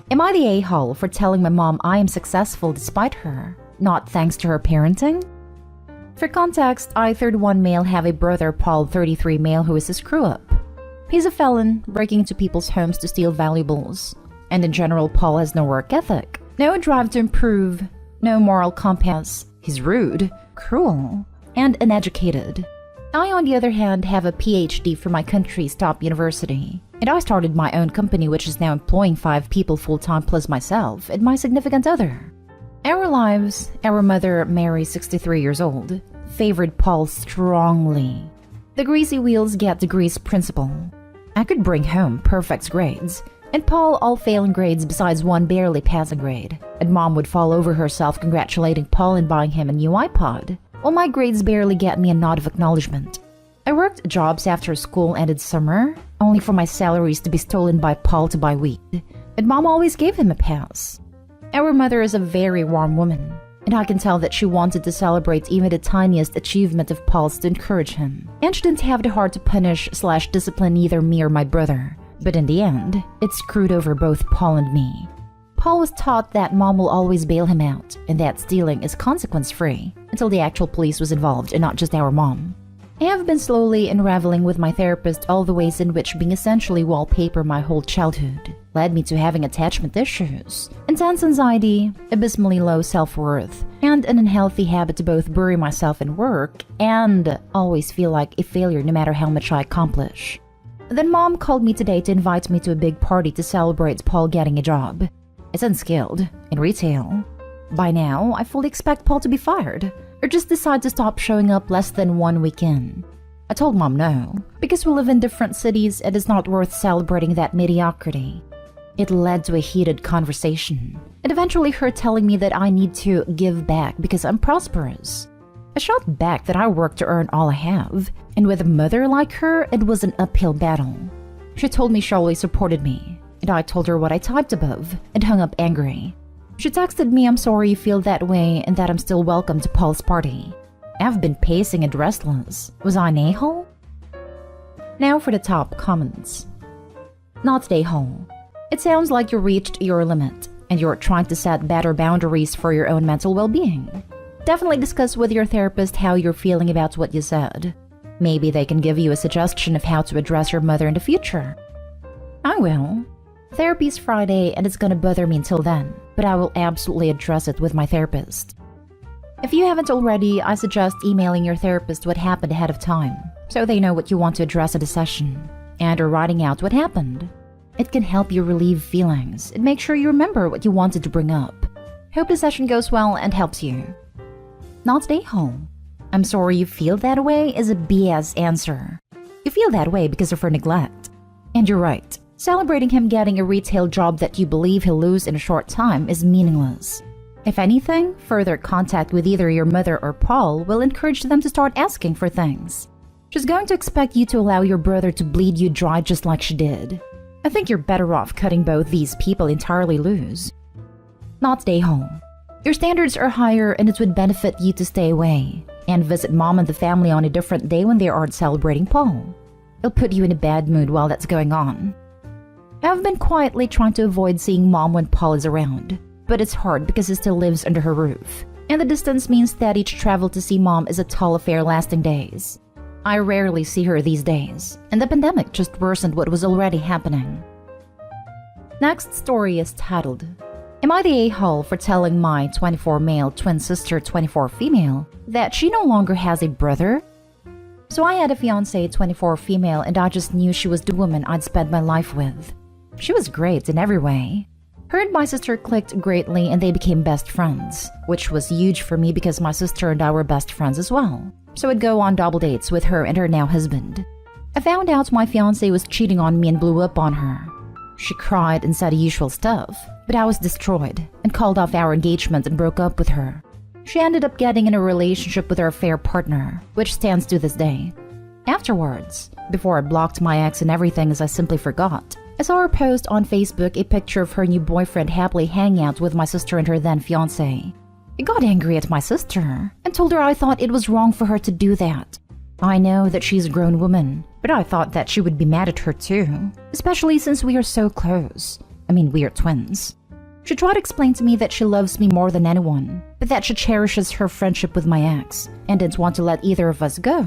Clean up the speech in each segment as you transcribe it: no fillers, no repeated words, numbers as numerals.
Am I the a-hole for telling my mom I am successful despite her, not thanks to her parenting? For context, I, 31 male, have a brother, Paul, 33 male, who is a screw-up. He's a felon, breaking into people's homes to steal valuables. And in general, Paul has no work ethic, no drive to improve, no moral compass. He's rude, cruel, and uneducated. I, on the other hand, have a PhD from my country's top university. And I started my own company, which is now employing 5 people full-time plus myself and my significant other. Our lives, our mother, Mary, 63 years old, favored Paul strongly. The greasy wheels get the grease principle. I could bring home perfect grades, and Paul all failing grades besides one barely passing grade. And Mom would fall over herself congratulating Paul and buying him a new iPod, while my grades barely get me a nod of acknowledgement. I worked jobs after school ended summer, only for my salaries to be stolen by Paul to buy weed, and Mom always gave him a pass. Our mother is a very warm woman, and I can tell that she wanted to celebrate even the tiniest achievement of Paul's to encourage him, and she didn't have the heart to punish/discipline either me or my brother. But in the end, it screwed over both Paul and me. Paul was taught that Mom will always bail him out, and that stealing is consequence-free, until the actual police was involved and not just our mom. I have been slowly unraveling with my therapist all the ways in which being essentially wallpaper my whole childhood led me to having attachment issues, intense anxiety, abysmally low self-worth, and an unhealthy habit to both bury myself in work and always feel like a failure no matter how much I accomplish. Then Mom called me today to invite me to a big party to celebrate Paul getting a job. It's unskilled, in retail. By now, I fully expect Paul to be fired, or just decide to stop showing up less than 1 week in. I told Mom no, because we live in different cities and it's not worth celebrating that mediocrity. It led to a heated conversation, and eventually her telling me that I need to give back because I'm prosperous. I shot back that I work to earn all I have, and with a mother like her, it was an uphill battle. She told me she always supported me, and I told her what I typed above, and hung up angry. She texted me, "I'm sorry you feel that way and that I'm still welcome to Paul's party." I've been pacing and restless. Was I an a-hole? Now for the top comments. Not the a-hole. It sounds like you reached your limit and you're trying to set better boundaries for your own mental well-being. Definitely discuss with your therapist how you're feeling about what you said. Maybe they can give you a suggestion of how to address your mother in the future. I will. Therapy's Friday and it's gonna bother me until then, but I will absolutely address it with my therapist. If you haven't already, I suggest emailing your therapist what happened ahead of time, so they know what you want to address at a session, and or writing out what happened. It can help you relieve feelings and make sure you remember what you wanted to bring up. Hope the session goes well and helps you. Not stay home. "I'm sorry you feel that way" is a BS answer. You feel that way because of her neglect. And you're right. Celebrating him getting a retail job that you believe he'll lose in a short time is meaningless. If anything, further contact with either your mother or Paul will encourage them to start asking for things. She's going to expect you to allow your brother to bleed you dry just like she did. I think you're better off cutting both these people entirely loose. Not stay home. Your standards are higher and it would benefit you to stay away and visit Mom and the family on a different day when they aren't celebrating Paul. It'll put you in a bad mood while that's going on. I've been quietly trying to avoid seeing Mom when Paul is around, but it's hard because he still lives under her roof, and the distance means that each travel to see Mom is a tall affair lasting days. I rarely see her these days, and the pandemic just worsened what was already happening. Next story is titled, "Am I the a-hole for telling my 24 male twin sister 24 female that she no longer has a brother?" So I had a fiancé 24 female and I just knew she was the woman I'd spend my life with. She was great in every way. Her and my sister clicked greatly and they became best friends, which was huge for me because my sister and I were best friends as well. So I'd go on double dates with her and her now husband. I found out my fiancé was cheating on me and blew up on her. She cried and said the usual stuff, but I was destroyed and called off our engagement and broke up with her. She ended up getting in a relationship with her affair partner, which stands to this day. Afterwards, before I blocked my ex and everything as I simply forgot, I saw her post on Facebook a picture of her new boyfriend happily hanging out with my sister and her then fiancé. I got angry at my sister and told her I thought it was wrong for her to do that. I know that she's a grown woman, but I thought that she would be mad at her too, especially since we are so close. We are twins. She tried to explain to me that she loves me more than anyone, but that she cherishes her friendship with my ex and didn't want to let either of us go.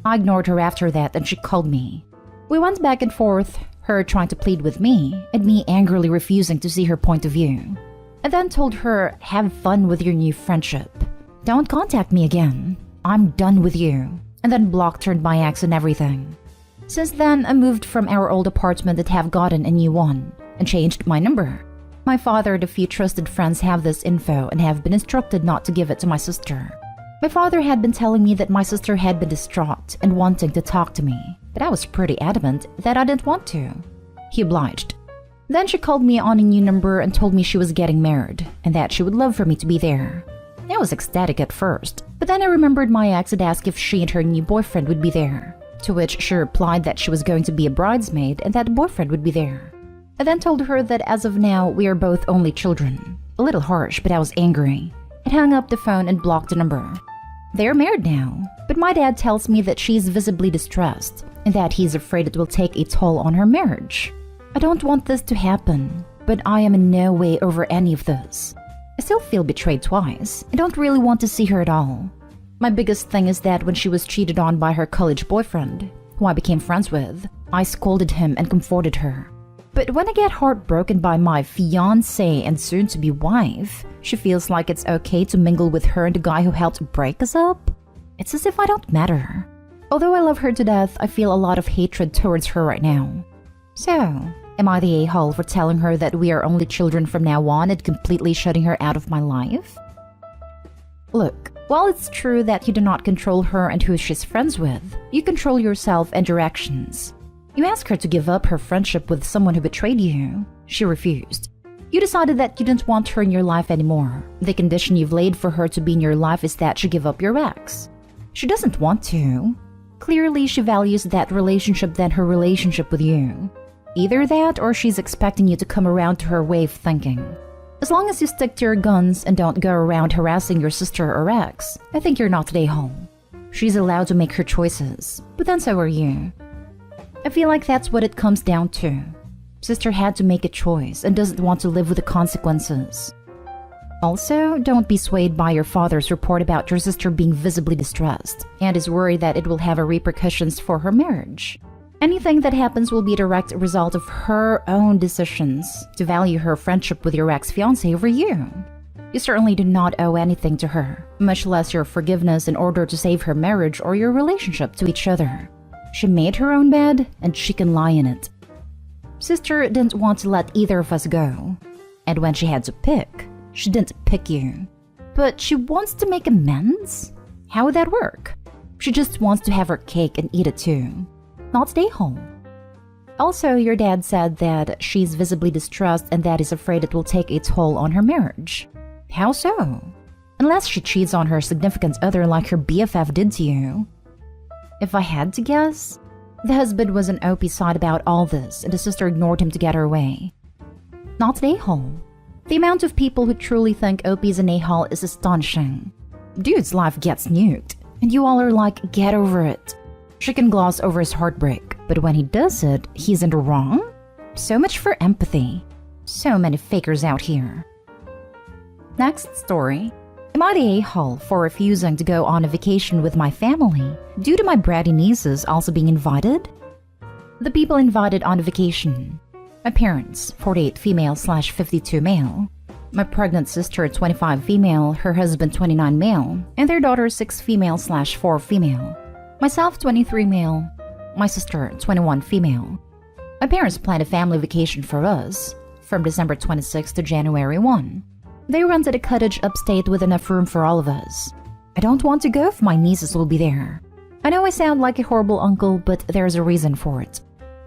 I ignored her after that and she called me. We went back and forth, her trying to plead with me and me angrily refusing to see her point of view. I then told her, have fun with your new friendship. Don't contact me again. I'm done with you. And then blocked her and my ex and everything. Since then, I moved from our old apartment and have gotten a new one and changed my number. My father and a few trusted friends have this info and have been instructed not to give it to my sister. My father had been telling me that my sister had been distraught and wanting to talk to me, but I was pretty adamant that I didn't want to. He obliged. Then she called me on a new number and told me she was getting married and that she would love for me to be there. I was ecstatic at first, but then I remembered my ex had asked if she and her new boyfriend would be there, to which she replied that she was going to be a bridesmaid and that the boyfriend would be there. I then told her that as of now, we are both only children. A little harsh, but I was angry. I hung up the phone and blocked the number. They are married now, but my dad tells me that she is visibly distressed and that he's afraid it will take a toll on her marriage. I don't want this to happen, but I am in no way over any of this. I still feel betrayed twice. I don't really want to see her at all. My biggest thing is that when she was cheated on by her college boyfriend, who I became friends with, I scolded him and comforted her. But when I get heartbroken by my fiancé and soon-to-be wife, she feels like it's okay to mingle with her and the guy who helped break us up. It's as if I don't matter. Although I love her to death, I feel a lot of hatred towards her right now. So, am I the a-hole for telling her that we are only children from now on and completely shutting her out of my life? Look, while it's true that you do not control her and who she's friends with, you control yourself and your actions. You asked her to give up her friendship with someone who betrayed you. She refused. You decided that you didn't want her in your life anymore. The condition you've laid for her to be in your life is that she give up your ex. She doesn't want to. Clearly, she values that relationship than her relationship with you. Either that or she's expecting you to come around to her way of thinking. As long as you stick to your guns and don't go around harassing your sister or ex, I think you're not an a-hole. She's allowed to make her choices, but then so are you. I feel like that's what it comes down to. Sister had to make a choice and doesn't want to live with the consequences. Also, don't be swayed by your father's report about your sister being visibly distressed and is worried that it will have repercussions for her marriage. Anything that happens will be a direct result of her own decisions to value her friendship with your ex-fiancé over you. You certainly do not owe anything to her, much less your forgiveness in order to save her marriage or your relationship to each other. She made her own bed, and she can lie in it. Sister didn't want to let either of us go. And when she had to pick, she didn't pick you. But she wants to make amends? How would that work? She just wants to have her cake and eat it too. Not stay home. Also, your dad said that she's visibly distressed and that he's afraid it will take a toll on her marriage. How so? Unless she cheats on her significant other like her BFF did to you. If I had to guess, the husband was an OP side about all this and the sister ignored him to get her way. Not an a-hole. The amount of people who truly think OP is an a-hole is astonishing. Dude's life gets nuked, and you all are like, get over it. She can gloss over his heartbreak, but when he does it, he's in the wrong? So much for empathy. So many fakers out here. Next story. Am I the a-hole for refusing to go on a vacation with my family due to my bratty nieces also being invited? The people invited on a vacation. My parents, 48 female/52 male. My pregnant sister, 25 female, her husband, 29 male, and their daughter, 6 female/4 female. Myself, 23 male. My sister, 21 female. My parents planned a family vacation for us from December 26 to January 1. They rented a cottage upstate with enough room for all of us. I don't want to go if my nieces will be there. I know I sound like a horrible uncle, but there's a reason for it.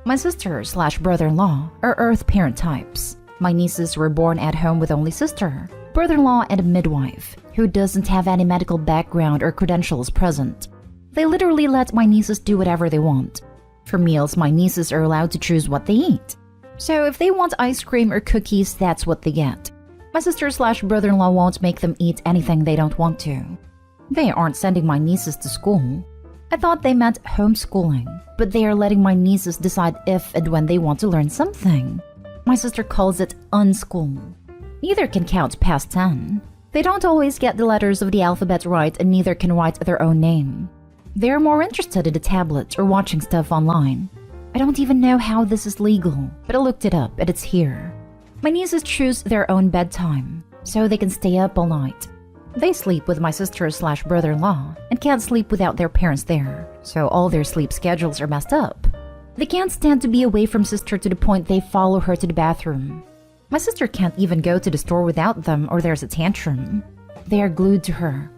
My sister/brother-in-law are earth parent types. My nieces were born at home with only sister, brother-in-law, and a midwife, who doesn't have any medical background or credentials present. They literally let my nieces do whatever they want. For meals, my nieces are allowed to choose what they eat. So if they want ice cream or cookies, that's what they get. My sister/brother-in-law won't make them eat anything they don't want to. They aren't sending my nieces to school. I thought they meant homeschooling, but they are letting my nieces decide if and when they want to learn something. My sister calls it unschool. Neither can count past 10. They don't always get the letters of the alphabet right, and neither can write their own name. They're more interested in the tablet or watching stuff online. I don't even know how this is legal, but I looked it up and it's here. My nieces choose their own bedtime, so they can stay up all night. They sleep with my sister/brother-in-law and can't sleep without their parents there, so all their sleep schedules are messed up. They can't stand to be away from sister to the point they follow her to the bathroom. My sister can't even go to the store without them or there's a tantrum. They are glued to her.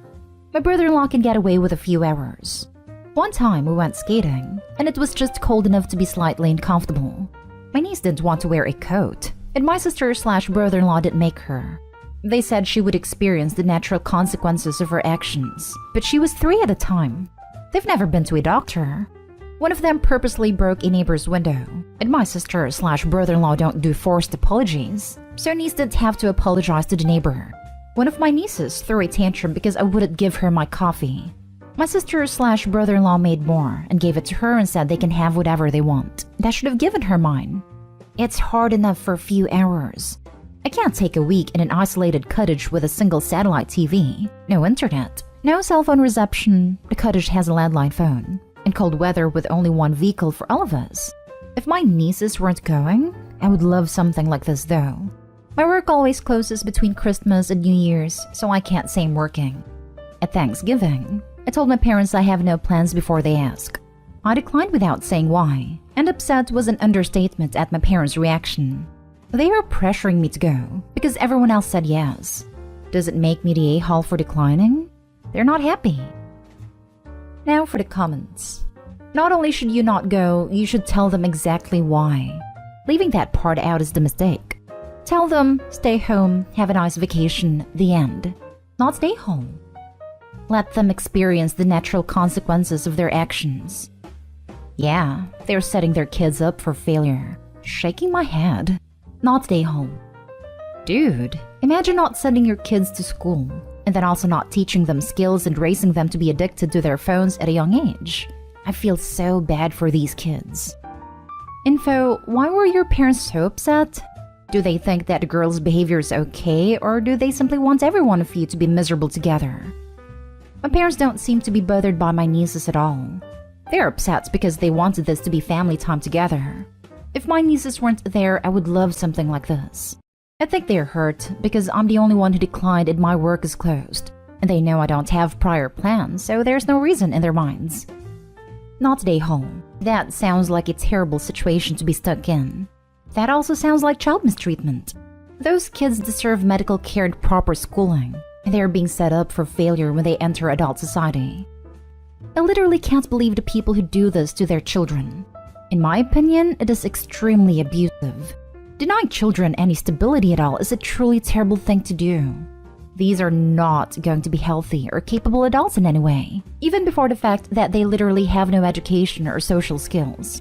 My brother-in-law can get away with a few hours. One time we went skating, and it was just cold enough to be slightly uncomfortable. My niece didn't want to wear a coat, and my sister/brother-in-law didn't make her. They said she would experience the natural consequences of her actions, but she was 3 at the time. They've never been to a doctor. One of them purposely broke a neighbor's window, and my sister/brother-in-law don't do forced apologies, so niece didn't have to apologize to the neighbor. One of my nieces threw a tantrum because I wouldn't give her my coffee. My sister/brother-in-law made more and gave it to her and said they can have whatever they want. I should have given her mine. It's hard enough for a few hours. I can't take a week in an isolated cottage with a single satellite TV, no internet, no cell phone reception. The cottage has a landline phone, and cold weather with only one vehicle for all of us. If my nieces weren't going, I would love something like this though. My work always closes between Christmas and New Year's, so I can't say I'm working. At Thanksgiving, I told my parents I have no plans before they ask. I declined without saying why, and upset was an understatement at my parents' reaction. They are pressuring me to go because everyone else said yes. Does it make me the a-hole for declining? They're not happy. Now for the comments. Not only should you not go, you should tell them exactly why. Leaving that part out is the mistake. Tell them, stay home, have a nice vacation, the end. Not stay home. Let them experience the natural consequences of their actions. Yeah, they're setting their kids up for failure. Shaking my head. Not stay home. Dude, imagine not sending your kids to school and then also not teaching them skills and raising them to be addicted to their phones at a young age. I feel so bad for these kids. Info, why were your parents so upset? Do they think that the girl's behavior is okay, or do they simply want every one of you to be miserable together? My parents don't seem to be bothered by my nieces at all. They're upset because they wanted this to be family time together. If my nieces weren't there, I would love something like this. I think they're hurt because I'm the only one who declined and my work is closed. And they know I don't have prior plans, so there's no reason in their minds. Not stay home. That sounds like a terrible situation to be stuck in. That also sounds like child mistreatment. Those kids deserve medical care and proper schooling, and they are being set up for failure when they enter adult society. I literally can't believe the people who do this to their children. In my opinion, it is extremely abusive. Denying children any stability at all is a truly terrible thing to do. These are not going to be healthy or capable adults in any way, even before the fact that they literally have no education or social skills.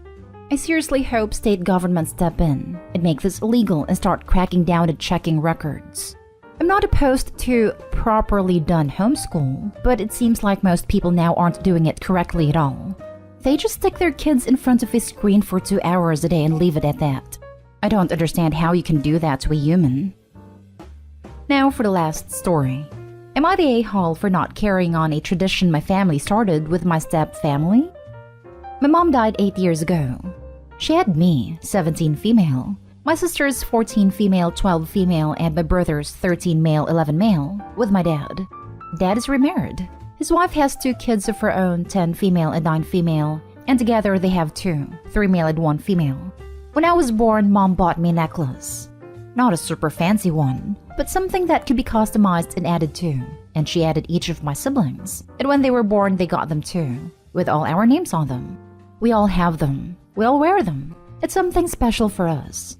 I seriously hope state governments step in and make this illegal and start cracking down and checking records. I'm not opposed to properly done homeschool, but it seems like most people now aren't doing it correctly at all. They just stick their kids in front of a screen for 2 hours a day and leave it at that. I don't understand how you can do that to a human. Now for the last story. Am I the a-hole for not carrying on a tradition my family started with my step-family? My mom died 8 years ago. She had me, 17 female, my sisters 14 female, 12 female, and my brothers 13 male, 11 male, with my dad. Dad is remarried. His wife has 2 kids of her own, 10 female and 9 female, and together they have 2, 3 male and 1 female. When I was born, Mom bought me a necklace. Not a super fancy one, but something that could be customized and added to, and she added each of my siblings. And when they were born, they got them too, with all our names on them. We all have them. We all wear them. It's something special for us.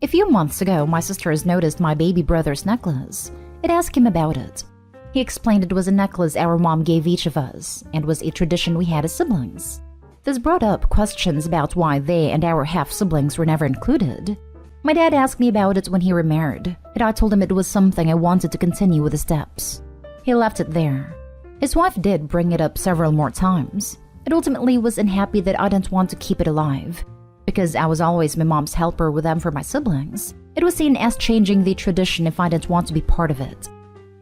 A few months ago, my sisters noticed my baby brother's necklace and asked him about it. He explained it was a necklace our mom gave each of us and was a tradition we had as siblings. This brought up questions about why they and our half-siblings were never included. My dad asked me about it when he remarried, and I told him it was something I wanted to continue with the steps. He left it there. His wife did bring it up several more times, and ultimately was unhappy that I didn't want to keep it alive. Because I was always my mom's helper with them for my siblings, it was seen as changing the tradition if I didn't want to be part of it.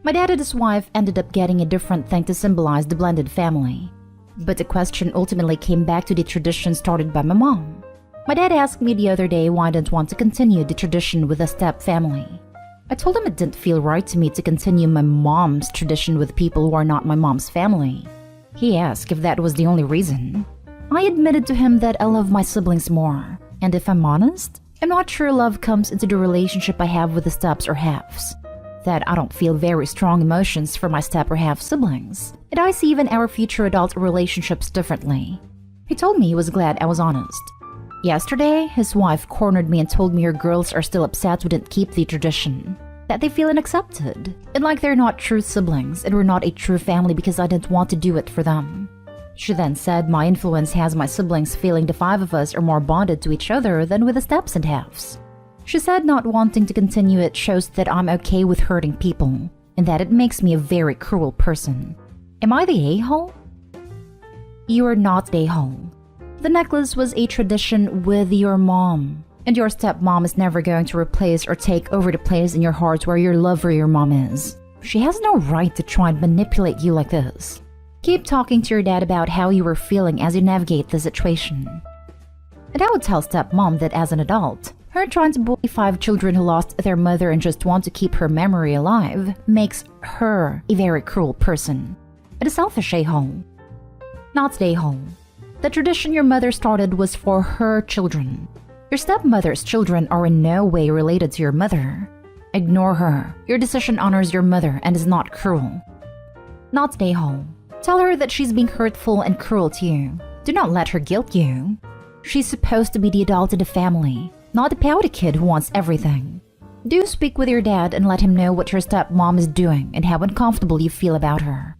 My dad and his wife ended up getting a different thing to symbolize the blended family. But the question ultimately came back to the tradition started by my mom. My dad asked me the other day why I didn't want to continue the tradition with a step family. I told him it didn't feel right to me to continue my mom's tradition with people who are not my mom's family. He asked if that was the only reason. I admitted to him that I love my siblings more, and if I'm honest, I'm not sure love comes into the relationship I have with the steps or halves. That I don't feel very strong emotions for my step or half siblings, and I see even our future adult relationships differently. He told me he was glad I was honest. Yesterday, his wife cornered me and told me her girls are still upset we didn't keep the tradition, that they feel unaccepted, and like they're not true siblings and we're not a true family because I didn't want to do it for them. She then said my influence has my siblings feeling the five of us are more bonded to each other than with the steps and halves. She said not wanting to continue it shows that I'm okay with hurting people, and that it makes me a very cruel person. Am I the a-hole? You are not the a-hole. The necklace was a tradition with your mom, and your stepmom is never going to replace or take over the place in your heart where your love for your mom is. She has no right to try and manipulate you like this. Keep talking to your dad about how you were feeling as you navigate the situation. And I would tell stepmom that as an adult, her trying to bully 5 children who lost their mother and just want to keep her memory alive makes her a very cruel person. And a selfish a-hole. Not the a-hole. The tradition your mother started was for her children. Your stepmother's children are in no way related to your mother. Ignore her. Your decision honors your mother and is not cruel. Not the a-hole. Tell her that she's being hurtful and cruel to you. Do not let her guilt you. She's supposed to be the adult in the family, not the pouty kid who wants everything. Do speak with your dad and let him know what your stepmom is doing and how uncomfortable you feel about her.